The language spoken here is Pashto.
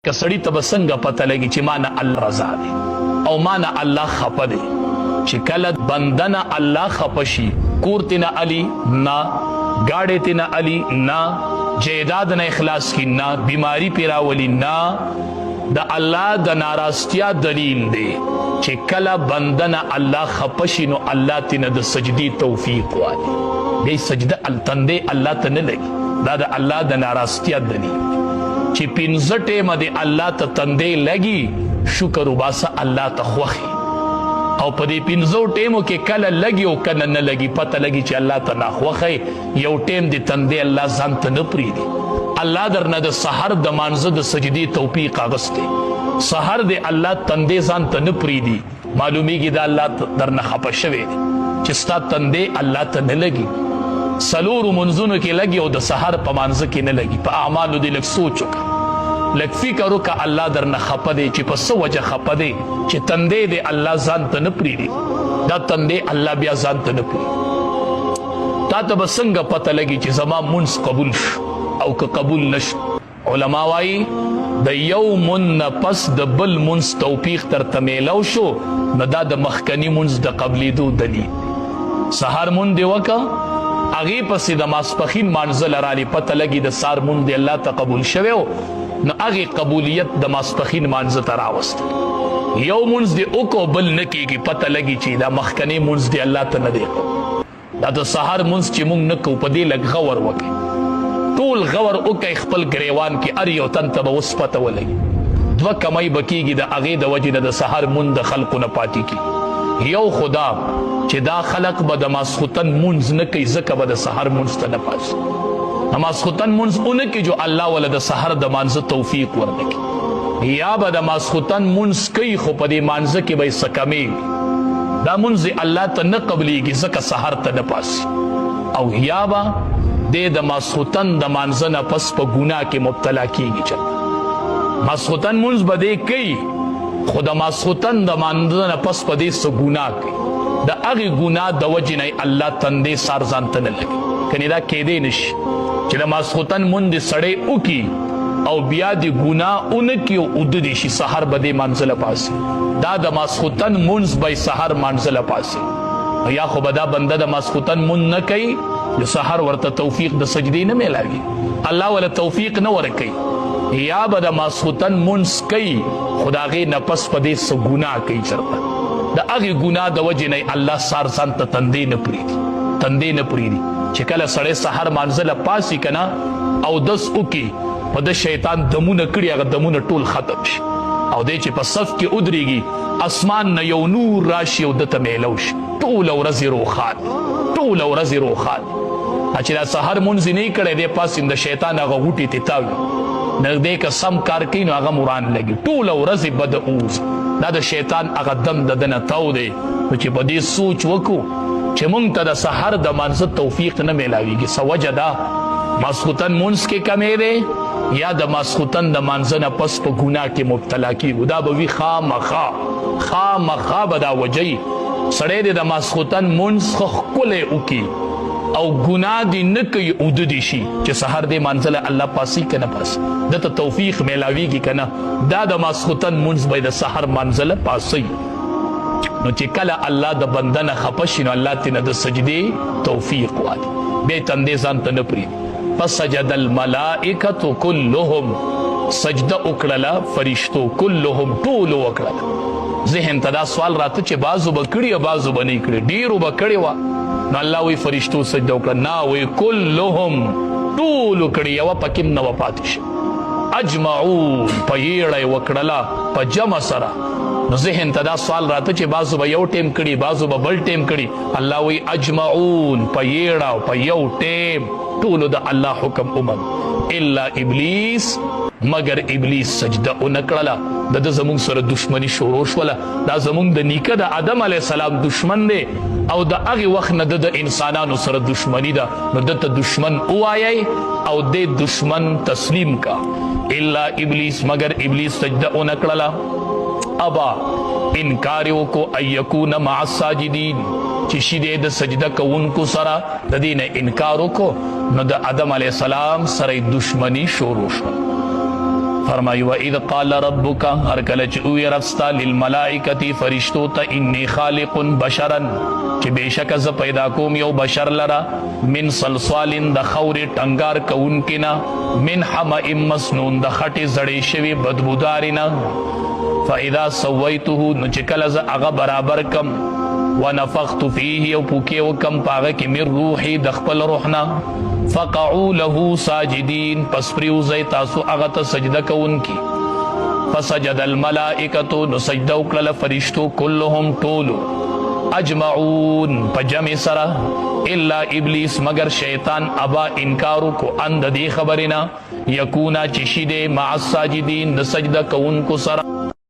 کسړی ته بسنګ پته لګي چې معنا الله رضا دی او معنا الله خپه دی چې کله بندنه الله خپشي کورتنه علي نا گاڑی تنه علي نا جیداد نه اخلاص کی نا بیماری پیراولی نا د الله د ناراستیا دلیل دی چې کله بندنه الله خپشي نو الله تنه د سجدي توفیق والی دی سجده التنده الله ته نه لګي دا د الله د ناراستیا دلیل چې پنځه ټیمه دی الله ته تندې لګي شکر وباسه الله ته خوخي او په دې پنځو ټیمو کې کله لګي او کنه نه لګي پته لګي چې الله ته نه خوخي یو ټیم دی تندې الله ځان ته نه پریدي الله درنه د سحر د مانزه د سجدي توفیق اغسته سحر دی الله تندې ځان ته نه پریدي معلومیږي دا الله درنه خپه شوی چې ستا تندې الله ته نه لګي سلور منزونو کې لګي او د سحر په مانزه کې نه لګي په اعمالو دې لږ سوچ وکړه لږ فکر وکړه الله درنه خپه دی چې په څه وجه خپه دی چې تندې دې الله ځان ته نه پرېږدي دا تندې الله بیا ځان ته نه پرېږدي تا ته به څنګه پته لګي چې زما منځ قبول شو او که قبول نه شو علما وایي د یو منځ نه پس د بل منځ توفیق درته میلاو شو نو دا د مخکني منځ د قبلېدو دلیل سحر منځ دې وکړه اغه پسې د ماسپخین مانزل رالی پته لګي د سار مونږ دی الله ته قبول شوی نو اغه قبولیت د ماسپخین مانزه تر راوست یو مونږ دی او کو بل نکیږي پته لګي چې دا مخکنی مونږ دی الله ته نه دی دا د سحر مونږ چې مونږ نکو په دې لګ غور وکي ټول غور وکي خپل گریوان کې ار یو تن ته وس پته ولګي دوه کمای بکیږي د اغه د وجه د سحر مونږ د خلقو نه پاتې کی یو خدا چې دا خلق به د ماسختن منځ نه کوي ځکه به د سحر منځ ته نه پاسي ماسختن منځ اونه کې جو الله ولا د سحر د مانزه توفیق ورنکي یا به د ماسختن منځ کوي خو په دې مانزه کې به سکمي دا منځ الله ته نه قبليږي ځکه سحر ته نه پاسي او یا به د ماسختن د مانزه نه پس په ګناه کې مبتلا کیږي چې ماسختن منځ به دې کوي خو د ماسختن د مانزه نه پس په دې څه ګناه کوي د هغه ګناه د وجې نه الله تندې سار ځان ته نه لګي کني دا کېدی نشي چې د ماسختن مونږ سړی وکي او بیا د ګناه اونکي او د دې شي سحر به دې منزله پاسي دا د ماسختن مونږ به سحر منزله پاسي یا خو به دا بنده د ماسختن مونږ نه کوي د سحر ورته توفیق د سجدي نه میلاوي الله ولا توفیق نه ورکوي یا به د ماسختن مونږ کوي خدای نفس په دې څه ګناه کوي چرته د هغه ګناه د وجې نه الله سار ځان ته تندې نه پرېږدي چې کله سړی سحر مانزله پاسي کنه او دس وکي په د شیطان دمونه کړي هغه دمونه ټول ختم شي او دی چې په صف کې ودرېږي اسمان نه یو نور راشي او دته میلو شي ټوله ورځ روښان چې دا سحر مونځ نه کړی دی پاسي د شیطان هغه غوټې ته تاوي نږدې که سم کار کوي نو هغه مران لګي ټوله ورځ بد اوز دا د شیطان هغه دم د دنه تاو دی چې په دې سوچ وکړو چې مونږ ته د سحر د مانزه توفیق نه میلاویږي څه وجه ده ماسختن مونځ کې کمی دی یا د ماسختن د مانزه نه پس په ګناه کې مبتلا کیږو دا به وي خامخا به دا وجهی سړی دی د ماسختن مونځ ښکلی وکړي او ګناه دی نه کوي اوده دی شي چې سحر دی منزله الله پاسي که نه پاسي دته توفیق میلاویږي که نه دا د ماسختن منځ به د سحر منزله پاسي نو چې کله الله د بنده نه خفه شي نو الله ترې د سجدې توفیق والي بیا یې تندې ځان ته نه پرېږدي فسجد الملائکة کلهم سجده وکړله فرشتو کلهم ټولو وکړله ذهن ته دا سوال راته چې بعضو به کړي او بعضو به نه کړي ډېرو به کړې وه نو الله وی فرشتو سجده وکړه نه وی کلهم ټولو کړي یوه پکې نه وه پاتې شي اجمعون په یېړه یې وکړله په جمع سره نو ذهن ته دا سوال راته چې بعضو به یو ټیم کړي بعضو به بل ټیم کړي الله وی اجمعون په یېړه او په یو ټیم ټولو د الله حکم ومن الا ابلیس مگر ابلیس سجده ونه کړله د زمونږ سره دشمنی شروع شوله دا زمونږ د نیکه د آدم علیه السلام دشمن دی او د هغې وخت نه د انسانانو سره دشمنی ده نو دته دشمن ووایئ او د دشمن تسلیم کا الا ابلیس مگر ابلیس سجده ونه کړله ابا انکار وکړو ان یکون مع الساجدین چې شي دی د سجده کوونکو سره د دې نه انکار وکړو نو د آدم علیه السلام سره دشمنی شروع شوه فرمائی وَإِذْ قَالَ رَبُّكَ ہر کلچ اوی رفستا لِلْمَلَائِكَةِ فرشتو تا انی خالق بشرن چی بے شک از پیدا کوم یو بشر لرا من صلصال د خور ٹنگار کونکنا من حمئ مسنون د خټ زړې شوی بدبودارینا فاذا سویته نو چې کله ز هغه برابر کم ونفخت فيه یو پوکې وکم پاغه کې مر روحي د خپل روحنا فقعوا له ساجدين پس پریوزي تاسو هغه ته سجده کوونکی فسجد الملائکه نو سجده وکړه فرشتو كلهم طول اجمعون پجمع سرا الا ابلیس مگر شیطان ابا انکارو کو اند دی خبرنا یکونا چشیدے مع الساجدین د سجدہ کون کو سرا